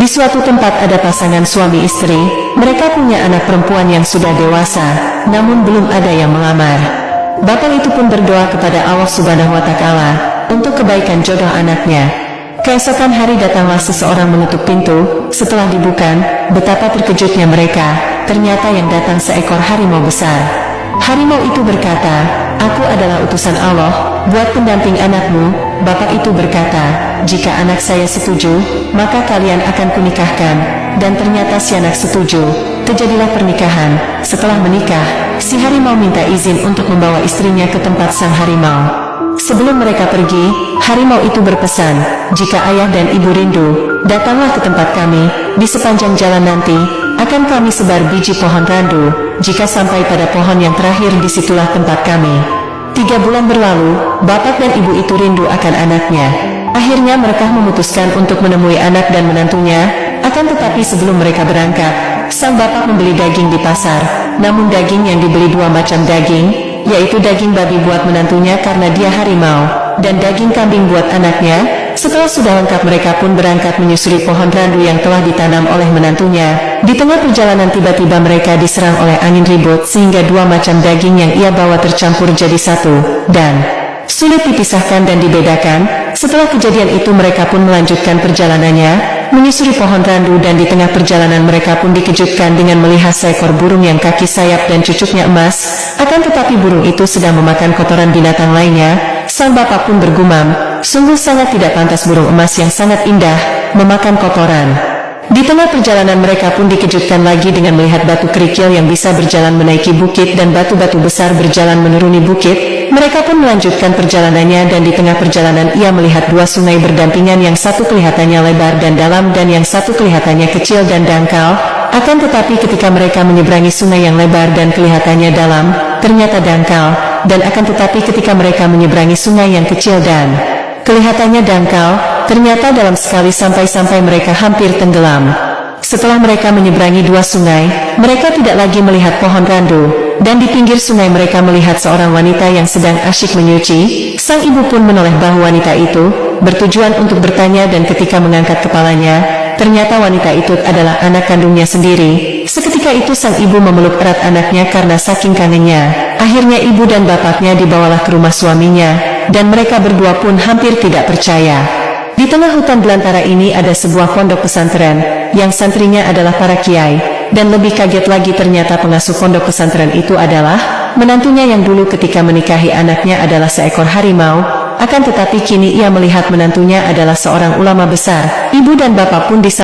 suatu tempat ada pasangan suami istri, mereka punya anak perempuan yang sudah dewasa, namun belum ada yang melamar. Bapak itu pun berdoa kepada Allah Subhanahu wa Ta'ala untuk kebaikan jodoh anaknya. Keesokan hari datanglah seseorang mengetuk pintu. Setelah dibuka, betapa terkejutnya mereka. Ternyata yang datang seekor harimau besar. Harimau itu berkata, "Aku adalah utusan Allah buat pendamping anakmu." Bapak itu berkata, "Jika anak saya setuju, maka kalian akan kunikahkan." Dan ternyata si anak setuju. Terjadilah pernikahan. Setelah menikah, si harimau minta izin untuk membawa istrinya ke tempat sang harimau. Sebelum mereka pergi, harimau itu berpesan, "Jika ayah dan ibu rindu, datanglah ke tempat kami. Di sepanjang jalan nanti, akan kami sebar biji pohon randu. Jika sampai pada pohon yang terakhir, disitulah tempat kami." 3 bulan berlalu, bapak dan ibu itu rindu akan anaknya. Akhirnya mereka memutuskan untuk menemui anak dan menantunya. Akan tetapi sebelum mereka berangkat, sang bapak membeli daging di pasar. Namun daging yang dibeli 2 macam daging, yaitu daging babi buat menantunya karena dia harimau, dan daging kambing buat anaknya. Setelah sudah lengkap, mereka pun berangkat menyusuri pohon randu yang telah ditanam oleh menantunya. Di tengah perjalanan tiba-tiba mereka diserang oleh angin ribut sehingga 2 macam daging yang ia bawa tercampur jadi satu, dan sulit dipisahkan dan dibedakan. Setelah kejadian itu mereka pun melanjutkan perjalanannya, menyusuri pohon randu, dan di tengah perjalanan mereka pun dikejutkan dengan melihat seekor burung yang kaki sayap dan cucuknya emas. Akan tetapi burung itu sedang memakan kotoran binatang lainnya. Sang bapak pun bergumam, sungguh sangat tidak pantas burung emas yang sangat indah memakan kotoran. Di tengah perjalanan mereka pun dikejutkan lagi dengan melihat batu kerikil yang bisa berjalan menaiki bukit dan batu-batu besar berjalan menuruni bukit. Mereka pun melanjutkan perjalanannya, dan di tengah perjalanan ia melihat 2 sungai berdampingan, yang satu kelihatannya lebar dan dalam dan yang satu kelihatannya kecil dan dangkal. Akan tetapi ketika mereka menyeberangi sungai yang lebar dan kelihatannya dalam, ternyata dangkal, dan akan tetapi ketika mereka menyeberangi sungai yang kecil dan kelihatannya dangkal, ternyata dalam sekali sampai-sampai mereka hampir tenggelam. Setelah mereka menyeberangi 2 sungai, mereka tidak lagi melihat pohon randu, dan di pinggir sungai mereka melihat seorang wanita yang sedang asyik menyuci. Sang ibu pun menoleh bahu wanita itu, bertujuan untuk bertanya, dan ketika mengangkat kepalanya, ternyata wanita itu adalah anak kandungnya sendiri. Seketika itu sang ibu memeluk erat anaknya karena saking kangennya. Akhirnya ibu dan bapaknya dibawalah ke rumah suaminya, dan mereka berdua pun hampir tidak percaya. Di tengah hutan belantara ini ada sebuah pondok pesantren, yang santrinya adalah para kiai, dan lebih kaget lagi ternyata pengasuh pondok pesantren itu adalah menantunya yang dulu ketika menikahi anaknya adalah seekor harimau. Akan tetapi kini ia melihat menantunya adalah seorang ulama besar. Ibu dan bapak pun